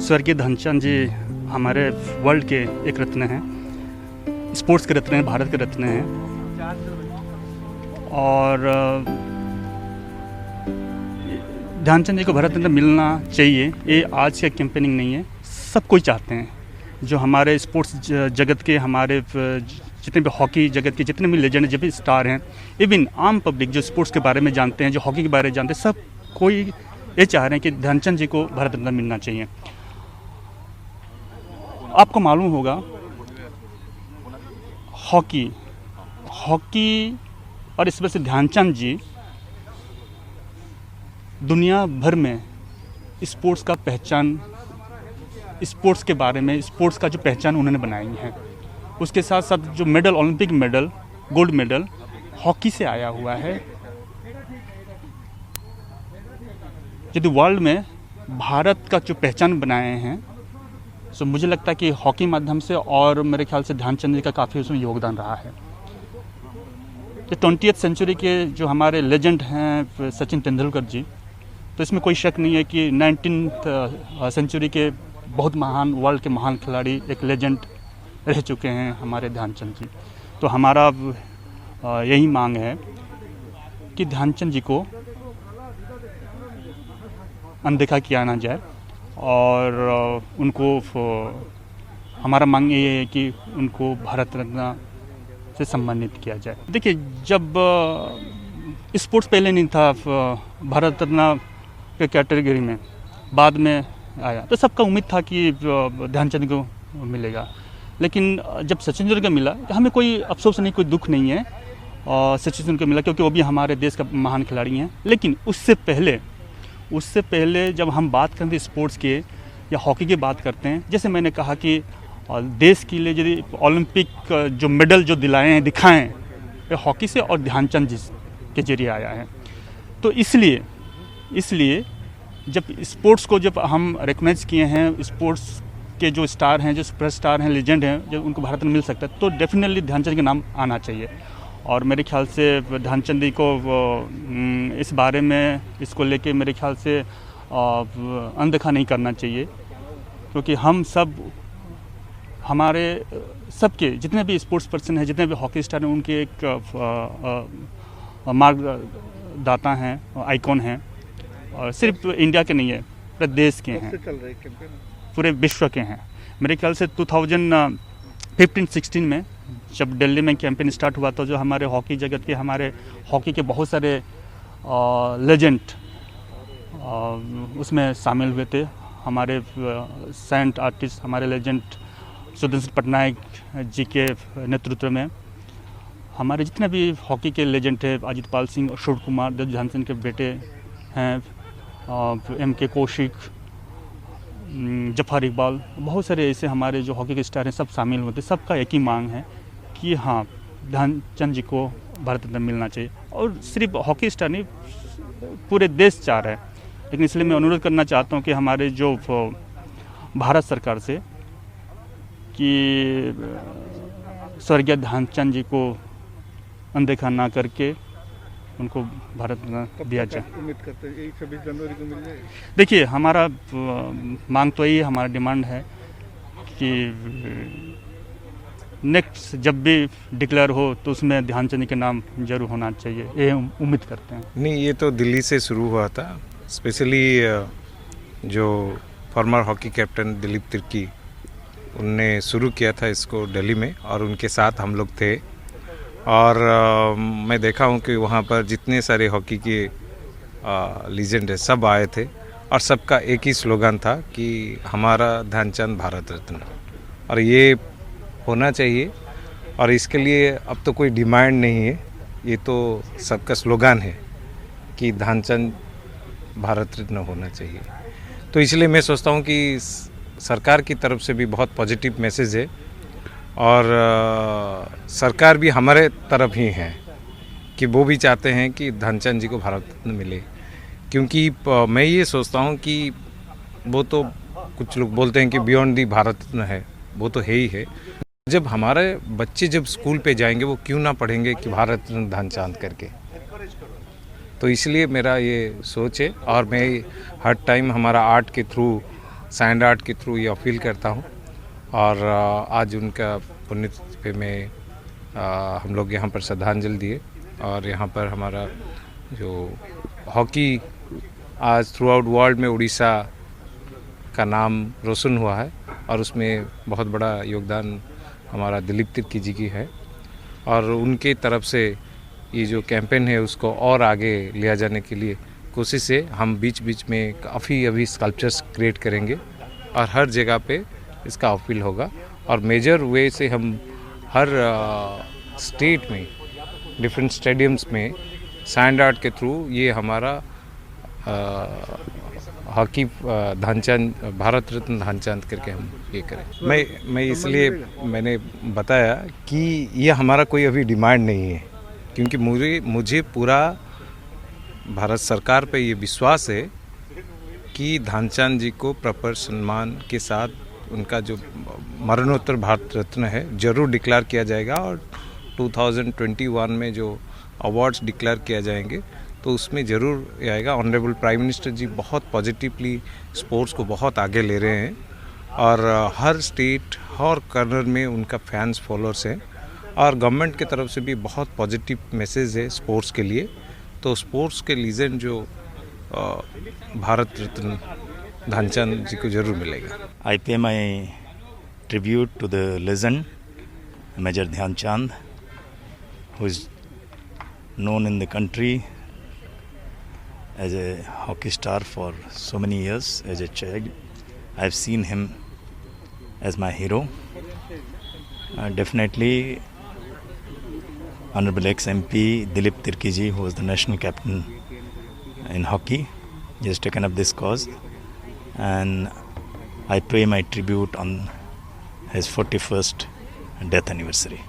स्वर्गीय ध्यानचंद जी हमारे वर्ल्ड के एक रत्न हैं, स्पोर्ट्स के रत्न हैं, भारत के रत्न हैं। और ध्यानचंद जी को भारत रत्न मिलना चाहिए, ये आज का कैंपेनिंग नहीं है, सब कोई चाहते हैं। जो हमारे स्पोर्ट्स जगत के, हमारे जितने भी हॉकी जगत के जितने भी लेजेंड, जितने स्टार हैं, इवन आम पब्लिक जो स्पोर्ट्स के बारे में जानते हैं, जो हॉकी के बारे में जानते हैं, सब कोई ये चाह रहे हैं कि ध्यानचंद जी को भारत रत्न मिलना चाहिए। आपको मालूम होगा हॉकी और इस वजह से ध्यानचंद जी दुनिया भर में स्पोर्ट्स का पहचान, स्पोर्ट्स के बारे में, स्पोर्ट्स का जो पहचान उन्होंने बनाई है। उसके साथ साथ जो medal, Olympic medal, gold medal hockey से आया हुआ है। यदि वर्ल्ड में भारत का जो पहचान बनाए हैं, तो मुझे लगता है कि हॉकी माध्यम से, और मेरे ख्याल से ध्यानचंद जी का काफ़ी उसमें योगदान रहा है। ये 20वीं सेंचुरी के जो हमारे लेजेंड हैं सचिन तेंदुलकर जी, तो इसमें कोई शक नहीं है कि 19वीं सेंचुरी के बहुत महान, वर्ल्ड के महान खिलाड़ी, एक लेजेंड रह चुके हैं हमारे ध्यानचंद जी। तो हमारा यही मांग है कि ध्यानचंद जी को अनदेखा किया ना जाए, और उनको, हमारा मांग ये है कि उनको भारत रत्न से सम्मानित किया जाए। देखिए, जब स्पोर्ट्स पहले नहीं था भारत रत्न के कैटेगरी में, बाद में आया, तो सबका उम्मीद था कि ध्यानचंद को मिलेगा। लेकिन जब सचिन तेंदुलकर मिला, तो हमें कोई अफसोस नहीं, कोई दुख नहीं है, और सचिन तेंदुलकर मिला क्योंकि वो भी हमारे देश का महान खिलाड़ी हैं। लेकिन उससे पहले जब हम बात करते हैं स्पोर्ट्स के या हॉकी की बात करते हैं, जैसे मैंने कहा कि देश के लिए यदि ओलंपिक जो मेडल जो दिखाएं, ये हॉकी से और ध्यानचंद जी के जरिए आया है। तो इसलिए जब स्पोर्ट्स को जब हम रिकमेंड किए हैं, स्पोर्ट्स के जो स्टार हैं, जो सुपर स्टार हैं, लेजेंड हैं, जब उनको भारत में मिल सकता है, तो डेफिनेटली ध्यानचंद का नाम आना चाहिए। और मेरे ख्याल से ध्यानचंद जी को इस बारे में, इसको लेके मेरे ख्याल से अनदेखा नहीं करना चाहिए, क्योंकि हम सब, हमारे सबके जितने भी स्पोर्ट्स पर्सन हैं, जितने भी हॉकी स्टार हैं, उनके एक मार्गदाता हैं, आइकॉन हैं, और सिर्फ इंडिया के नहीं है, पूरे देश के हैं, पूरे विश्व के हैं। मेरे ख्याल से 2015-16 में जब दिल्ली में कैंपेन स्टार्ट हुआ, तो जो हमारे हॉकी जगत के, हमारे हॉकी के बहुत सारे लेजेंड उसमें शामिल हुए थे। हमारे सेंट आर्टिस्ट, हमारे लेजेंड सुदर्शन पटनायक जी के नेतृत्व में हमारे जितने भी हॉकी के लेजेंड थे, अजित पाल सिंह, अशोक कुमार, जो ध्यानचंद के बेटे हैं, MK कौशिक, जफर इकबाल, बहुत सारे ऐसे हमारे जो हॉकी के स्टार हैं, सब शामिल होते। सबका एक ही मांग है कि हाँ, ध्यानचंद जी को भारत रत्न मिलना चाहिए। और सिर्फ हॉकी स्टार नहीं, पूरे देश चाह रहे हैं। लेकिन इसलिए मैं अनुरोध करना चाहता हूँ कि हमारे जो भारत सरकार से, कि स्वर्गीय ध्यानचंद जी को अनदेखा ना करके उनको भारत रत्न दिया जाए। उम्मीद करते हैं 26 जनवरी को मिल जाए। देखिए, हमारा मांग तो यही, हमारा डिमांड है कि नेक्स्ट जब भी डिक्लेयर हो, तो उसमें ध्यानचंद के नाम जरूर होना चाहिए, ये उम्मीद करते हैं। नहीं, ये तो दिल्ली से शुरू हुआ था। स्पेशली जो farmer hockey captain Dilip Tirkey, उनने शुरू किया था इसको दिल्ली में, और उनके साथ हम लोग थे। और मैं देखा हूँ कि वहाँ पर जितने सारे हॉकी के लीजेंड है, सब आए थे, और सबका एक ही स्लोगन था कि हमारा ध्यानचंद भारत रत्न। और ये होना चाहिए, और इसके लिए अब तो कोई डिमांड नहीं है, ये तो सबका स्लोगन है कि ध्यानचंद भारत रत्न होना चाहिए। तो इसलिए मैं सोचता हूँ कि सरकार की तरफ से भी बहुत पॉजिटिव मैसेज है, और सरकार भी हमारे तरफ ही है कि वो भी चाहते हैं कि ध्यानचंद जी को भारत रत्न मिले। क्योंकि मैं ये सोचता हूँ कि वो तो कुछ लोग बोलते हैं कि बियॉन्ड दी भारत रत्न है, वो तो है ही है। जब हमारे बच्चे जब स्कूल पे जाएंगे, वो क्यों ना पढ़ेंगे कि भारत रत्न ध्यानचंद करके। तो इसलिए मेरा ये सोच है, और मैं हर टाइम हमारा आर्ट के थ्रू सैंड आर्ट के थ्रू ये अपील करता हूँ। और आज उनका पुण्यतिथि पे मैं हम लोग यहाँ पर श्रद्धांजलि दिए और यहाँ पर हमारा जो हॉकी आज थ्रू आउट वर्ल्ड में उड़ीसा का नाम रोशन हुआ है और उसमें बहुत बड़ा योगदान हमारा दिलीप तिर्की जी की है और उनके तरफ से ये जो कैंपेन है उसको और आगे लिया जाने के लिए कोशिश है। हम बीच बीच में काफ़ी अभी स्कल्पचर्स क्रिएट करेंगे और हर जगह पे इसका अपील होगा और मेजर वे से हम हर स्टेट में डिफरेंट स्टेडियम्स में सैंड आर्ट के थ्रू ये हमारा हॉकी ध्यानचंद भारत रत्न ध्यानचंद करके हम ये करें। मैं इसलिए मैंने बताया कि ये हमारा कोई अभी डिमांड नहीं है क्योंकि मुझे पूरा भारत सरकार पे ये विश्वास है कि ध्यानचंद जी को प्रॉपर सम्मान के साथ उनका जो मरणोत्तर भारत रत्न है ज़रूर डिक्लेयर किया जाएगा और 2021 में जो अवार्ड्स डिक्लेयर किया जाएंगे तो उसमें ज़रूर आएगा। ऑनरेबल प्राइम मिनिस्टर जी बहुत पॉजिटिवली स्पोर्ट्स को बहुत आगे ले रहे हैं और हर स्टेट हर कॉर्नर में उनका फैंस फॉलोअर्स हैं और गवर्नमेंट की तरफ से भी बहुत पॉजिटिव मैसेज है स्पोर्ट्स के लिए। तो स्पोर्ट्स के लीजेंड जो भारत रत्न ध्यानचंद जी को जरूर मिलेगा। I pay my tribute to the legend Major Dhyanchand, who is known in the country as a hockey star for so many years. As a child, I've seen him as my hero. Definitely, Honorable ex-MP Dilip Tirki ji, who was the national captain in hockey, he has taken up this cause. And I pay my tribute on his 41st death anniversary.